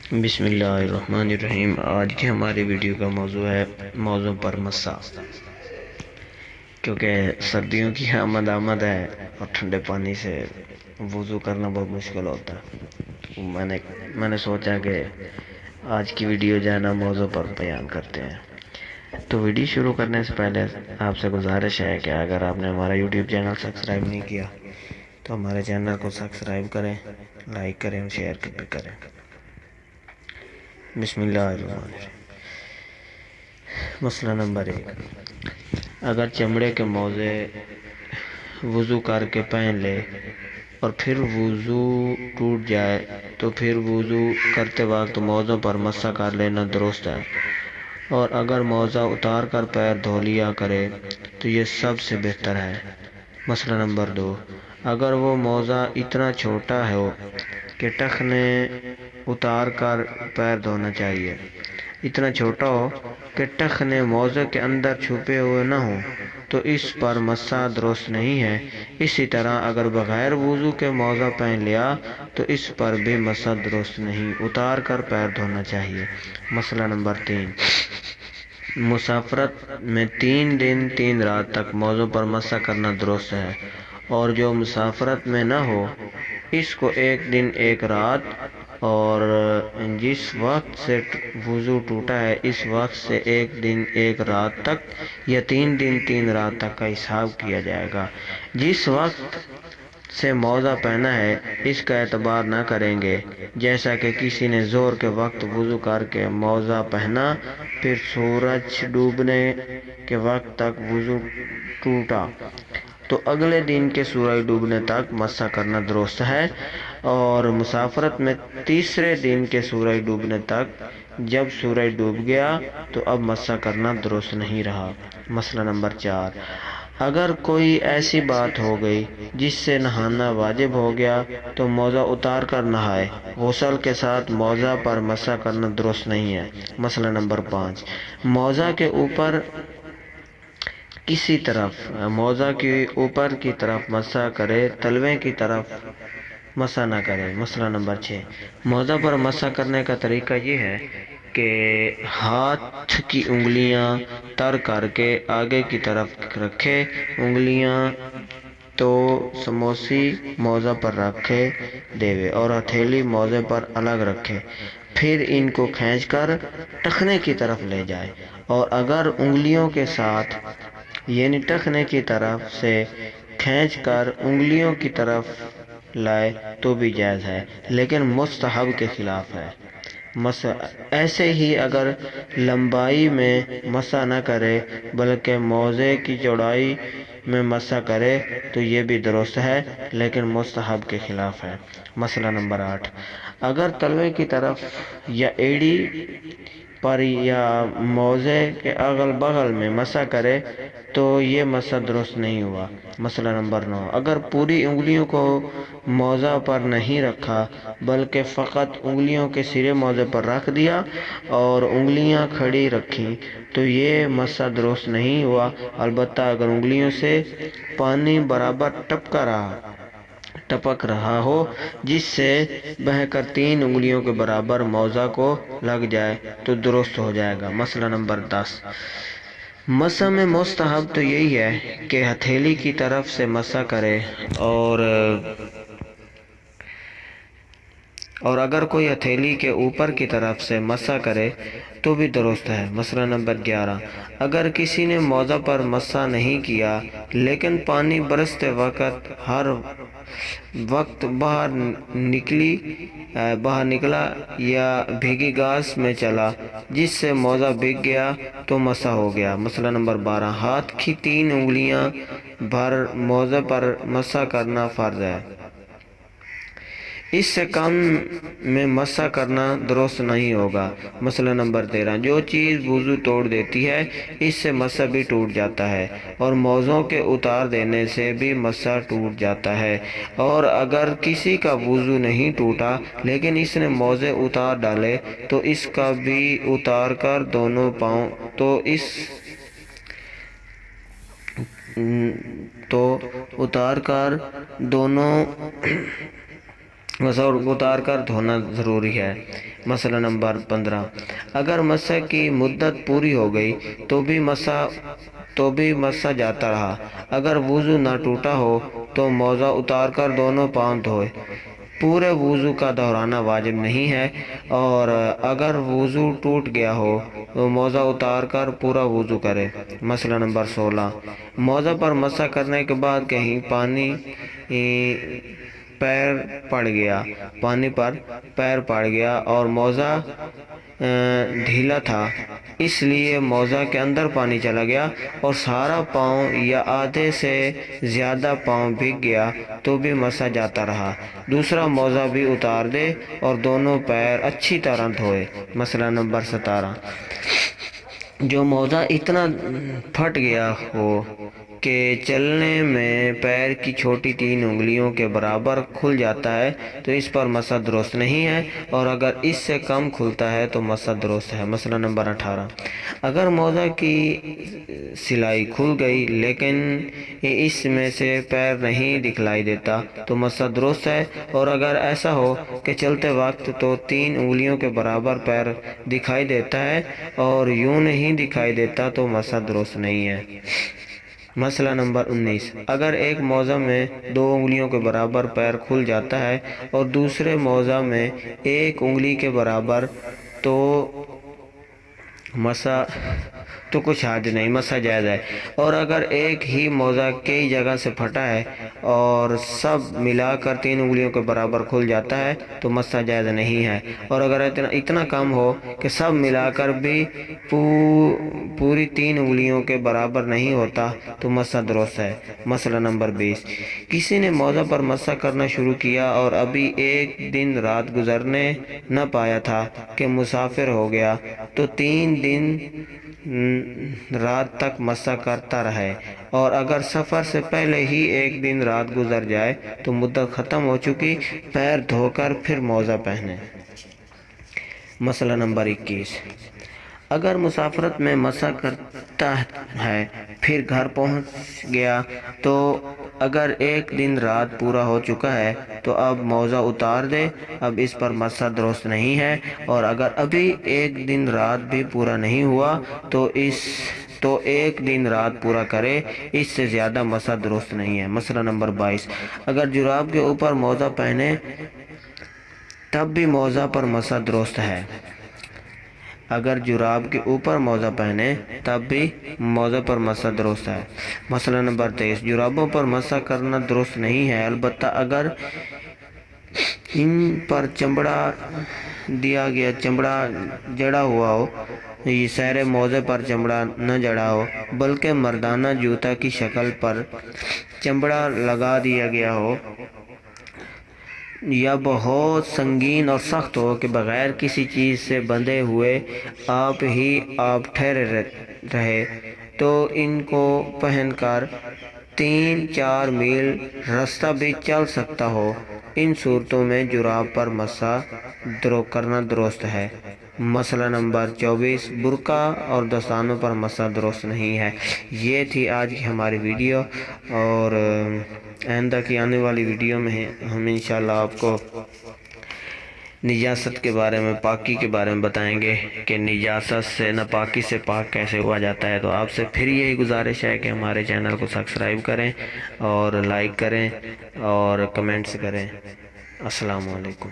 بسم اللہ الرحمن الرحیم۔ آج کی ہماری ویڈیو کا موضوع پر مسا، کیونکہ سردیوں کی آمد ہے اور ٹھنڈے پانی سے وضو کرنا بہت مشکل ہوتا ہے۔ میں نے سوچا کہ آج کی ویڈیو جو ہے نا موضوع پر بیان کرتے ہیں۔ تو ویڈیو شروع کرنے سے پہلے آپ سے گزارش ہے کہ اگر آپ نے ہمارا یوٹیوب چینل سبسکرائب نہیں کیا تو ہمارے چینل کو سبسکرائب کریں، لائک کریں اور شیئر بھی کریں۔ بسم اللہ الرحمن الرحیم۔ مسئلہ نمبر 1، اگر چمڑے کے موزے وضو کر کے پہن لے اور پھر وضو ٹوٹ جائے تو پھر وضو کرتے وقت موزوں پر مسح کر لینا درست ہے، اور اگر موزہ اتار کر پیر دھو لیا کرے تو یہ سب سے بہتر ہے۔ مسئلہ نمبر 2، اگر وہ موزہ اتنا چھوٹا ہو کہ ٹخنے اتار کر پیر دھونا چاہیے، اتنا چھوٹا ہو کہ ٹخنے موزے کے اندر چھپے ہوئے نہ ہوں تو اس پر مسح درست نہیں ہے۔ اسی طرح اگر بغیر وضو کے موزہ پہن لیا تو اس پر بھی مسح درست نہیں، اتار کر پیر دھونا چاہیے۔ مسئلہ نمبر 3، مسافرت میں 3 دن 3 رات تک موزوں پر مسح کرنا درست ہے، اور جو مسافرت میں نہ ہو اس کو 1 دن 1 رات اور جس وقت سے وضو ٹوٹا ہے اس وقت سے 1 دن 1 رات تک یا 3 دن 3 رات تک کا حساب کیا جائے گا۔ جس وقت سے موزہ پہنا ہے اس کا اعتبار نہ کریں گے، جیسا کہ کسی نے ظہر کے وقت وضو کر کے موزہ پہنا پھر سورج ڈوبنے کے وقت تک وضو ٹوٹا تو اگلے دن کے سورج ڈوبنے تک مسح کرنا درست ہے، اور مسافرت میں 3 دن کے سورج ڈوبنے تک جب سورج ڈوب گیا تو اب مسح کرنا درست نہیں رہا۔ مسئلہ نمبر 4، اگر کوئی ایسی بات ہو گئی جس سے نہانا واجب ہو گیا تو موزہ اتار کر نہائے، غسل کے ساتھ موزہ پر مسح کرنا درست نہیں ہے۔ مسئلہ نمبر 5، موزہ کے اوپر کسی طرف موزہ کے اوپر کی طرف مسح کرے، تلوے کی طرف مسح نہ کرے۔ مسئلہ نمبر 6، موزہ پر مسح کرنے کا طریقہ یہ ہے کہ ہاتھ کی انگلیاں تر کر کے آگے کی طرف رکھے، انگلیاں تو سموسی موزہ پر رکھے دیوے اور ہتھیلی موزے پر الگ رکھے، پھر ان کو کھینچ کر ٹخنے کی طرف لے جائے، اور اگر انگلیوں کے ساتھ یعنی ٹخنے کی طرف سے کھینچ کر انگلیوں کی طرف لائے تو بھی جائز ہے، لیکن مستحب کے خلاف ہے۔ ایسے ہی اگر لمبائی میں مسح نہ کرے بلکہ موزے کی چوڑائی میں مسح کرے تو یہ بھی درست ہے لیکن مستحب کے خلاف ہے۔ مسئلہ نمبر 8، اگر تلوے کی طرف یا ایڑی پر یا موزے کے اگل بغل میں مسح کرے تو یہ مسح درست نہیں ہوا۔ مسئلہ نمبر 9، اگر پوری انگلیوں کو موزہ پر نہیں رکھا بلکہ فقط انگلیوں کے سرے موزے پر رکھ دیا اور انگلیاں کھڑی رکھیں تو یہ مسح درست نہیں ہوا، البتہ اگر انگلیوں سے پانی برابر ٹپک رہا ہو جس سے بہہ کر 3 انگلیوں کے برابر موزہ کو لگ جائے تو درست ہو جائے گا۔ مسئلہ نمبر 10، مسح میں مستحب تو یہی ہے کہ ہتھیلی کی طرف سے مسح کرے، اور اگر کوئی ہتھیلی کے اوپر کی طرف سے مسح کرے تو بھی درست ہے۔ مسئلہ نمبر 11، اگر کسی نے موزہ پر مسح نہیں کیا لیکن پانی برستے وقت ہر وقت باہر نکلا یا بھیگی گھاس میں چلا جس سے موزہ بھیگ گیا تو مسح ہو گیا۔ مسئلہ نمبر 12، ہاتھ کی 3 انگلیاں بھر موزے پر مسح کرنا فرض ہے، اس سے کم میں مسح کرنا درست نہیں ہوگا۔ مسئلہ نمبر 13، جو چیز وضو توڑ دیتی ہے اس سے مسح بھی ٹوٹ جاتا ہے، اور موزوں کے اتار دینے سے بھی مسح ٹوٹ جاتا ہے، اور اگر کسی کا وضو نہیں ٹوٹا لیکن اس نے موزے اتار ڈالے تو اس کا بھی اتار کر دونوں پاؤں مسا اتار کر دھونا ضروری ہے۔ مسئلہ نمبر 15، اگر مسح کی مدت پوری ہو گئی تو بھی مسا جاتا رہا۔ اگر وضو نہ ٹوٹا ہو تو موزہ اتار کر دونوں پاؤں دھوئے۔ پورے وضو کا دہرانا واجب نہیں ہے، اور اگر وضو ٹوٹ گیا ہو تو موزہ اتار کر پورا وضو کرے۔ مسئلہ نمبر 16، موزہ پر مسح کرنے کے بعد کہیں پانی پر پیر پڑ گیا اور موزہ ڈھیلا تھا، اس لیے موزہ کے اندر پانی چلا گیا اور سارا پاؤں یا آدھے سے زیادہ پاؤں بھیگ گیا تو بھی مسح جاتا رہا۔ دوسرا موزہ بھی اتار دے اور دونوں پیر اچھی طرح دھوئے۔ مسئلہ نمبر 17، جو موزہ اتنا پھٹ گیا ہو کہ چلنے میں پیر کی چھوٹی 3 انگلیوں کے برابر کھل جاتا ہے تو اس پر مسح درست نہیں ہے، اور اگر اس سے کم کھلتا ہے تو مسح درست ہے۔ مسئلہ نمبر 18، اگر موزہ کی سلائی کھل گئی لیکن اس میں سے پیر نہیں دکھلائی دیتا تو مسح درست ہے، اور اگر ایسا ہو کہ چلتے وقت تو 3 انگلیوں کے برابر پیر دکھائی دیتا ہے اور یوں نہیں دکھائی دیتا تو مسح درست نہیں ہے۔ مسئلہ نمبر 19، اگر ایک موزہ میں 2 انگلیوں کے برابر پیر کھل جاتا ہے اور دوسرے موزہ میں 1 انگلی کے برابر تو کچھ حرج نہیں، مسح جائز ہے، اور اگر ایک ہی موزہ کئی جگہ سے پھٹا ہے اور سب ملا کر 3 انگلیوں کے برابر کھل جاتا ہے تو مسح جائز نہیں ہے، اور اگر اتنا کم ہو کہ سب ملا کر بھی پوری 3 انگلیوں کے برابر نہیں ہوتا تو مسح درست ہے۔ مسئلہ نمبر 20، کسی نے موزہ پر مسح کرنا شروع کیا اور ابھی 1 دن رات گزرنے نہ پایا تھا کہ مسافر ہو گیا تو 3 دن رات تک مسح کرتا رہے، اور اگر سفر سے پہلے ہی 1 دن رات گزر جائے تو مدت ختم ہو چکی، پیر دھو کر پھر موزہ پہنے۔ مسئلہ نمبر 21، اگر مسافرت میں مسح کرتا ہے پھر گھر پہنچ گیا تو اگر 1 دن رات پورا ہو چکا ہے تو اب موزہ اتار دے، اب اس پر مسح درست نہیں ہے، اور اگر ابھی 1 دن رات بھی پورا نہیں ہوا تو 1 دن رات پورا کرے، اس سے زیادہ مسح درست نہیں ہے۔ مسئلہ نمبر 22، اگر جراب کے اوپر موزہ پہنے تب بھی موزہ پر مسح درست ہے۔ اگر جراب کے اوپر موزہ پہنے تب بھی موزہ پر مسح درست ہے۔ مسئلہ نمبر 23، جرابوں پر مسح کرنا درست نہیں ہے، البتہ اگر ان پر چمڑا جڑا ہوا ہو، یہ سارے موزے پر چمڑا نہ جڑا ہو بلکہ مردانہ جوتا کی شکل پر چمڑا لگا دیا گیا ہو، یا بہت سنگین اور سخت ہو کہ بغیر کسی چیز سے بندھے ہوئے آپ ٹھہرے رہے، تو ان کو پہن کر 3-4 میل راستہ بھی چل سکتا ہو، ان صورتوں میں جراب پر مسح کرنا درست ہے۔ مسئلہ نمبر 24، برقع اور دستانوں پر مسح درست نہیں ہے۔ یہ تھی آج کی ہماری ویڈیو، اور آئندہ کی آنے والی ویڈیو میں ہم انشاءاللہ آپ کو نجاست کے بارے میں، پاکی کے بارے میں بتائیں گے کہ نجاست سے، ناپاکی سے پاک کیسے ہوا جاتا ہے۔ تو آپ سے پھر یہی گزارش ہے کہ ہمارے چینل کو سبسکرائب کریں اور لائک کریں اور کمنٹس کریں۔ السلام علیکم۔